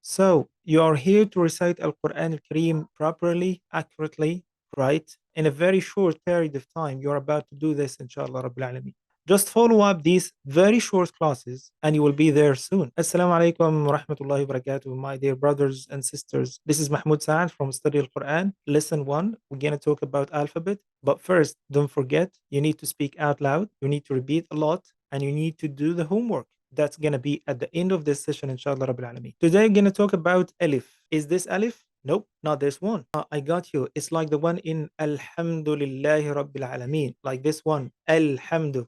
So you are here to recite Al-Quran Al-Kareem properly, accurately, right? In a very short period of time, you're about to do this, inshallah Rabbil Alameen. Just follow up these very short classes and you will be there soon. Assalamu alaikum wa rahmatullahi wa barakatuh, my dear brothers and sisters. This is Mahmoud Saad from Study Al-Quran. Lesson 1, we're going to talk about alphabet. But first, don't forget, you need to speak out loud, you need to repeat a lot, and you need to do the homework. That's going to be at the end of this session, inshallah Rabbil Alameen. Today, I'm going to talk about Alif. Is this Alif? Nope, not this one. I got you. It's like the one in Alhamdulillahi Rabbil Alameen, like this one. Alhamdu.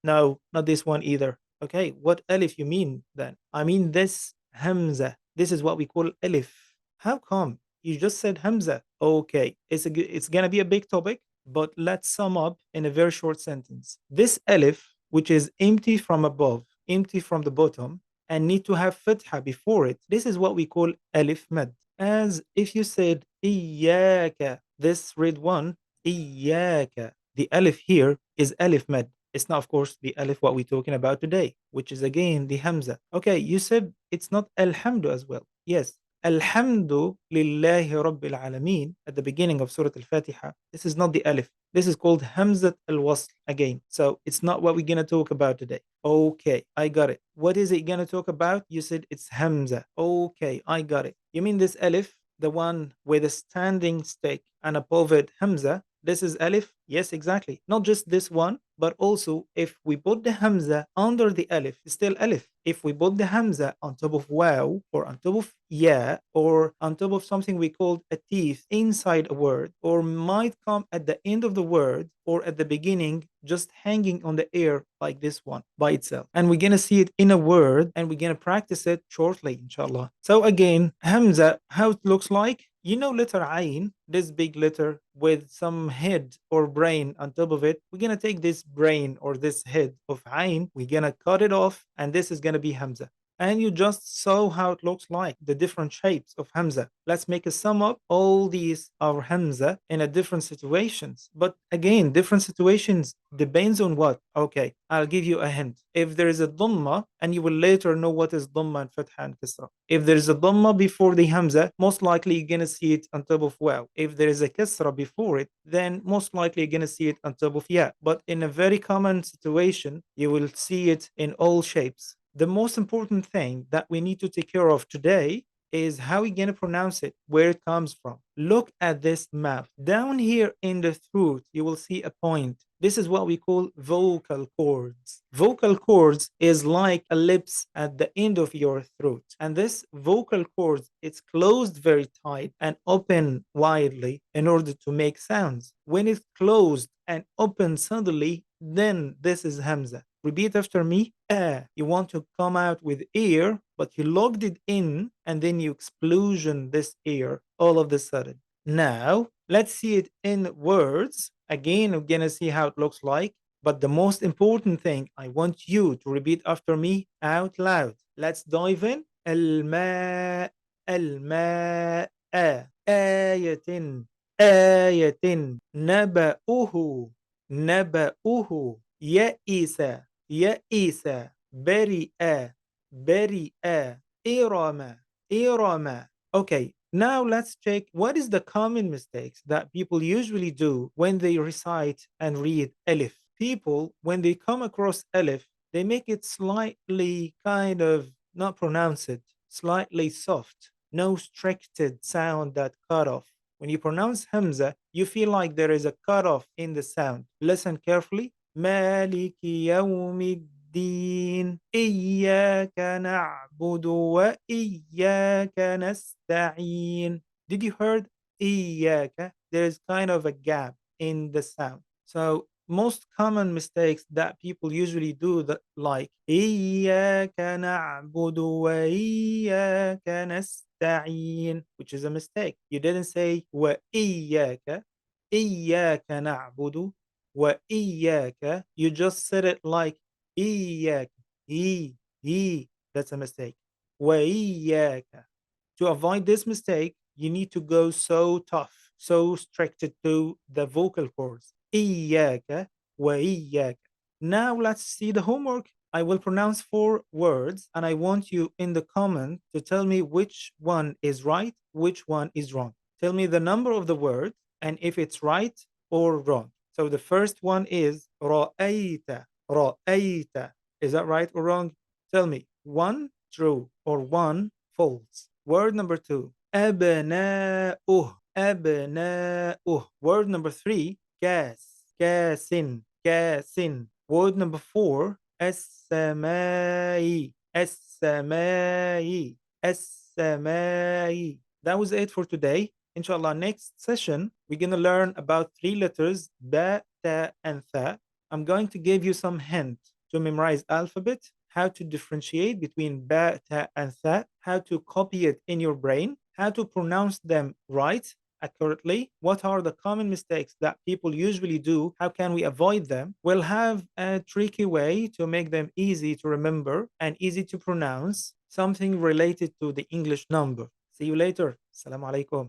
No, not this one either. Okay, what Alif you mean then? I mean this Hamza. This is what we call Alif. How come? You just said Hamza. Okay, it's going to be a big topic, but let's sum up in a very short sentence. This Alif, which is empty from above, empty from the bottom, and need to have fatha before it. This is what we call alif mad. As if you said iyaka, this red one, iyaka. The alif here is alif mad. It's not, of course, the alif what we're talking about today, which is again the hamza. Okay, you said it's not alhamdu as well. Yes, Alhamdu lillahi rabbil alameen at the beginning of Surah Al-Fatiha. This is not the alif. This is called Hamzat al-Wasl again. So it's not what we're going to talk about today. Okay, I got it. What is it going to talk about? You said it's Hamza. Okay, I got it. You mean this alif, the one with a standing stick and above it Hamza? This is alif? Yes, exactly. Not just this one, but also if we put the Hamza under the alif, it's still alif. If we put the Hamza on top of waw or on top of ya or on top of something we called a teeth inside a word or might come at the end of the word or at the beginning just hanging on the air like this one by itself. And we're going to see it in a word and we're going to practice it shortly, inshallah. So again, Hamza, how it looks like. You know letter Ain, this big letter with some head or brain on top of it. We're going to take this brain or this head of Ain, we're going to cut it off, and this is going to be Hamza. And you just saw how it looks like, the different shapes of Hamza. Let's make a sum up. All these are Hamza in a different situations. But again, different situations depends on what? Okay, I'll give you a hint. If there is a Dhamma, and you will later know what is Dhamma and Fatha and Kisra. If there is a Dhamma before the Hamza, most likely you're going to see it on top of Waw. If there is a Kisra before it, then most likely you're going to see it on top of Ya. But in a very common situation, you will see it in all shapes. The most important thing that we need to take care of today is how we're going to pronounce it, where it comes from. Look at this mouth. Down here in the throat, you will see a point. This is what we call vocal cords. Vocal cords is like a lips at the end of your throat. And this vocal cords, it's closed very tight and open widely in order to make sounds. When it's closed and open suddenly, then this is Hamza. Repeat after me. You want to come out with air, but you locked it in and then you explosion this air all of a sudden. Now, let's see it in words. Again, we're going to see how it looks like. But the most important thing, I want you to repeat after me out loud. Let's dive in. الماء الماء آية آية نبأه نبأه يئس يئس برئ برئ إرم إرم. Okay, now let's check what is the common mistakes that people usually do when they recite and read Alif. People, when they come across Alif, they make it slightly kind of not pronounce it, slightly soft, no stricted sound that cut off. When you pronounce Hamza, you feel like there is a cutoff in the sound. Listen carefully. مالك يوم الدين إياك نعبد وإياك نستعين. Did you heard إياك? There is kind of a gap in the sound. So most common mistakes that people usually do that like إياك نعبد وإياك نستعين, which is a mistake. You didn't say وإياك إياك نعبد وإياك. You just said it like إياك. That's a mistake. وإياك. To avoid this mistake, you need to go so tough, so strict to the vocal cords. إياك وإياك. Now let's see the homework. I will pronounce four words and I want you in the comment to tell me which one is right, which one is wrong. Tell me the number of the word and if it's right or wrong. So the first one is رأيت. رأيت. Is that right or wrong? Tell me one true or one false. Word number two, أبناؤه. أبناؤه. Word number three, كاس. كاس. كاس. Word number four, السماء. السماء. السماء. That was it for today. Inshallah, next session, we're going to learn about three letters, ba, ta, and tha. I'm going to give you some hint to memorize alphabet, how to differentiate between ba, ta, and tha, how to copy it in your brain, how to pronounce them right, accurately, what are the common mistakes that people usually do, how can we avoid them. We'll have a tricky way to make them easy to remember and easy to pronounce, something related to the English number. See you later. Assalamu alaikum.